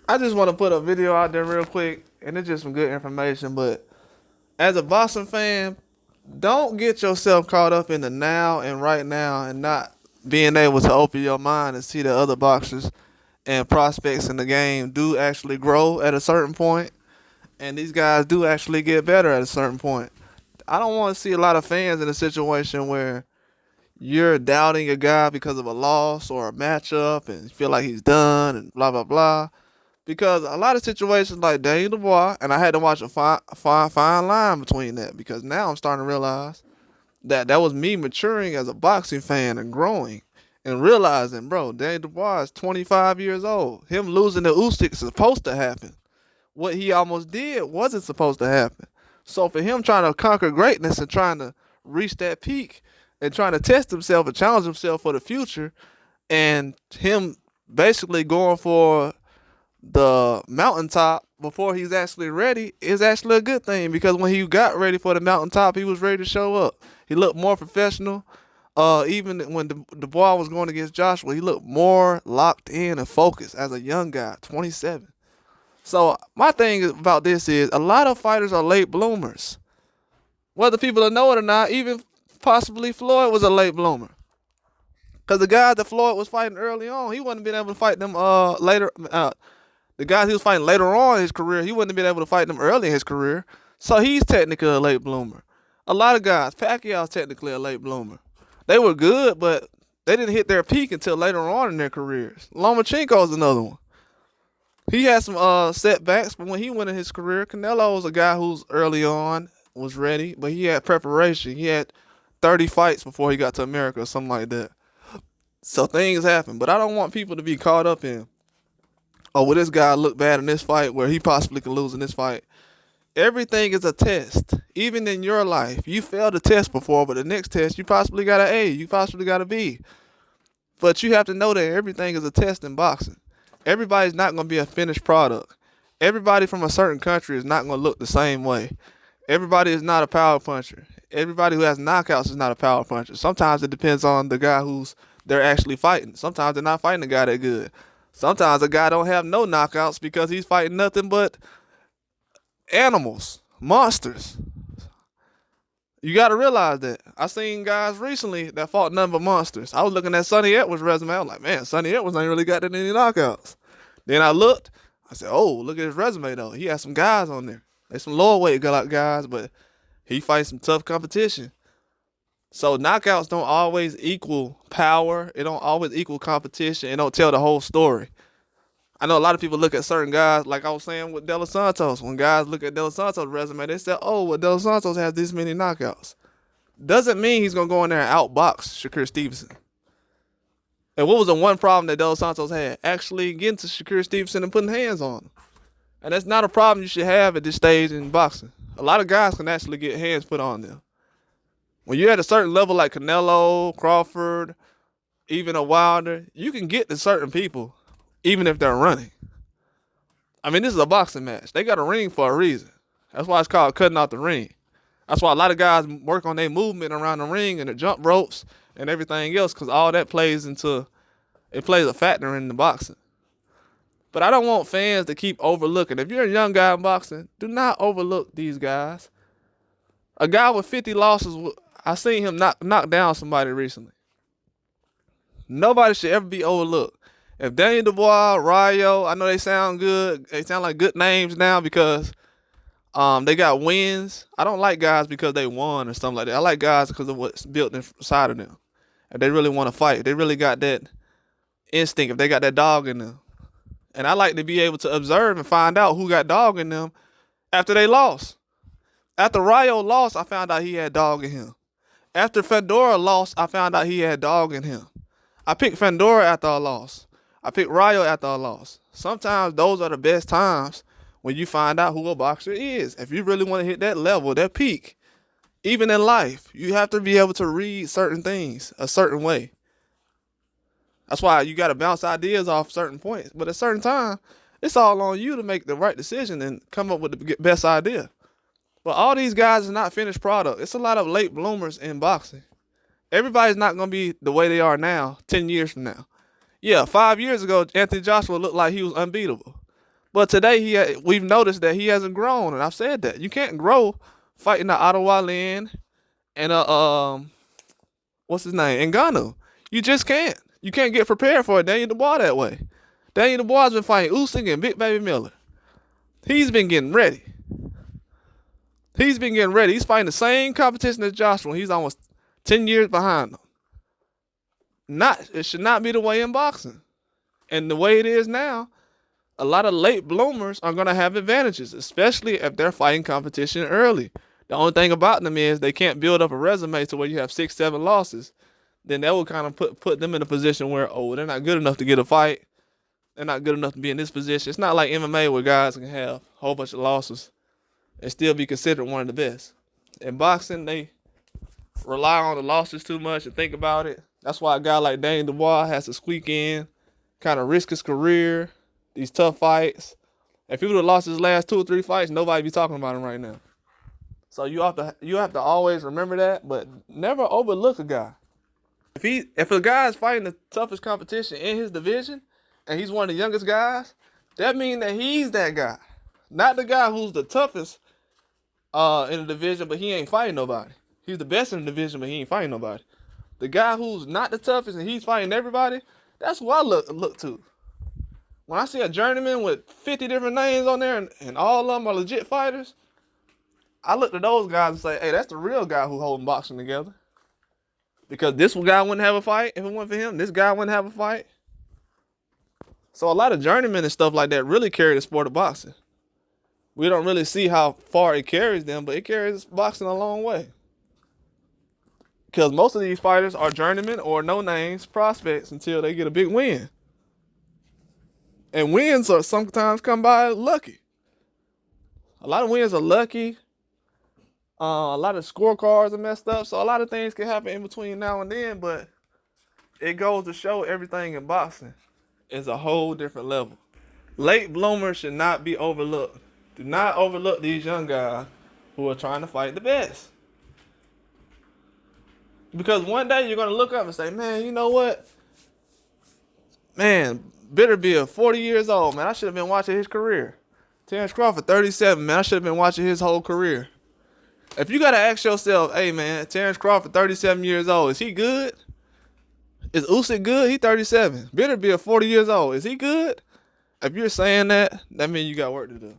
I just want to put a video out there real quick, and it's just some good information. But as a boxing fan, don't get yourself caught up in the now and right now, and not being able to open your mind and see that other boxers and prospects in the game do actually grow at a certain point, and these guys do actually get better at a certain point. I don't want to see a lot of fans in a situation where you're doubting a guy because of a loss or a matchup and feel like he's done and blah blah blah. Because a lot of situations like Daniel Dubois, and I had to watch a fine line between that, because now I'm starting to realize that that was me maturing as a boxing fan and growing and realizing, bro, Daniel Dubois is 25 years old. Him losing to Usyk is supposed to happen. What he almost did wasn't supposed to happen. So for him trying to conquer greatness and trying to reach that peak and trying to test himself and challenge himself for the future, and him basically going for the mountaintop before he's actually ready is actually a good thing, because when he got ready for the mountaintop, he was ready to show up. He looked more professional. Even when Dubois was going against Joshua, he looked more locked in and focused as a young guy, 27. So my thing about this is a lot of fighters are late bloomers. Whether people know it or not, even possibly Floyd was a late bloomer. Because the guys that Floyd was fighting early on, he wouldn't have been able to fight them later. The guys he was fighting later on in his career, he wouldn't have been able to fight them early in his career. So he's technically a late bloomer. A lot of guys, Pacquiao's technically a late bloomer. They were good, but they didn't hit their peak until later on in their careers. Lomachenko's another one. He had some setbacks, but when he went in his career, Canelo was a guy who's early on was ready, but he had preparation. He had 30 fights before he got to America or something like that. So things happen, but I don't want people to be caught up in, oh, well, this guy looked bad in this fight where he possibly could lose in this fight. Everything is a test. Even in your life, you failed a test before, but the next test, you possibly got an A, you possibly got a B. But you have to know that everything is a test in boxing. Everybody's not going to be a finished product. Everybody from a certain country is not going to look the same way. Everybody is not a power puncher. Everybody who has knockouts is not a power puncher. Sometimes it depends on the guy who's they're actually fighting. Sometimes they're not fighting a guy that good. Sometimes a guy don't have no knockouts because he's fighting nothing but animals, monsters. You got to realize that. I seen guys recently that fought nothing but monsters. I was looking at Sonny Edwards' resume. I was like, man, Sonny Edwards ain't really got that many knockouts. Then I looked. I said, oh, look at his resume, though. He has some guys on there. There's some lower weight guys, but he fights some tough competition. So knockouts don't always equal power. It don't always equal competition. It don't tell the whole story. I know a lot of people look at certain guys, like I was saying with De Los Santos. When guys look at De Los Santos' resume, they say, oh, well, De Los Santos has this many knockouts. Doesn't mean he's going to go in there and outbox Shakur Stevenson. And what was the one problem that De Los Santos had? Actually getting to Shakur Stevenson and putting hands on him. And that's not a problem you should have at this stage in boxing. A lot of guys can actually get hands put on them. When you're at a certain level like Canelo, Crawford, even a Wilder, you can get to certain people even if they're running. I mean, this is a boxing match. They got a ring for a reason. That's why it's called cutting out the ring. That's why a lot of guys work on their movement around the ring and the jump ropes and everything else, because all that plays a factor in the boxing. But I don't want fans to keep overlooking. If you're a young guy in boxing, do not overlook these guys. A guy with 50 losses, I seen him knock down somebody recently. Nobody should ever be overlooked. If Daniel Dubois, Rayo, I know they sound good. They sound like good names now because they got wins. I don't like guys because they won or something like that. I like guys because of what's built inside of them. If they really want to fight, if they really got that instinct, if they got that dog in them. And I like to be able to observe and find out who got dog in them after they lost. After Rayo lost, I found out he had dog in him. After Fedora lost, I found out he had dog in him. I picked Fedora after I lost. I picked Rayo after I lost. Sometimes those are the best times when you find out who a boxer is. If you really want to hit that level, that peak, even in life, you have to be able to read certain things a certain way. That's why you got to bounce ideas off certain points. But at a certain time, it's all on you to make the right decision and come up with the best idea. But all these guys are not finished product. It's a lot of late bloomers in boxing. Everybody's not going to be the way they are now 10 years from now. Yeah, 5 years ago, Anthony Joshua looked like he was unbeatable. But today we've noticed that he hasn't grown, and I've said that you can't grow fighting the Ottawa Lynn and what's his name, Ngannou. You just can't. You can't get prepared for it. Daniel Dubois that way. Daniel Dubois has been fighting Usyk and Big Baby Miller. He's been getting ready. He's fighting the same competition as Joshua. He's almost 10 years behind him. It should not be the way in boxing. And the way it is now, a lot of late bloomers are going to have advantages, especially if they're fighting competition early. The only thing about them is they can't build up a resume to where you have 6, 7 losses. Then that will kind of put them in a position where, they're not good enough to get a fight. They're not good enough to be in this position. It's not like MMA where guys can have a whole bunch of losses and still be considered one of the best. In boxing, they rely on the losses too much and think about it. That's why a guy like Daniel Dubois has to squeak in, kind of risk his career, these tough fights. If he would have lost his last 2 or 3 fights, nobody be talking about him right now. So you have to always remember that, but never overlook a guy. If a guy is fighting the toughest competition in his division and he's one of the youngest guys, that means that he's that guy. Not the guy who's the toughest in the division, but he ain't fighting nobody. He's the best in the division, but he ain't fighting nobody. The guy who's not the toughest and he's fighting everybody, that's who I look to. When I see a journeyman with 50 different names on there and all of them are legit fighters, I look to those guys and say, hey, that's the real guy who's holding boxing together. Because this guy wouldn't have a fight if it weren't for him. This guy wouldn't have a fight. So a lot of journeymen and stuff like that really carry the sport of boxing. We don't really see how far it carries them, but it carries boxing a long way. Because most of these fighters are journeymen or no-names prospects until they get a big win. And wins are sometimes come by lucky. A lot of wins are lucky. A lot of scorecards are messed up. So a lot of things can happen in between now and then. But it goes to show everything in boxing is a whole different level. Late bloomers should not be overlooked. Do not overlook these young guys who are trying to fight the best. Because one day you're going to look up and say, man, you know what? Man, Bitterbill, 40 years old, man. I should have been watching his career. Terrence Crawford, 37, man. I should have been watching his whole career. If you got to ask yourself, hey, man, Terrence Crawford, 37 years old, is he good? Is Usyk good? He 37. Bitterbill, 40 years old. Is he good? If you're saying that, that means you got work to do.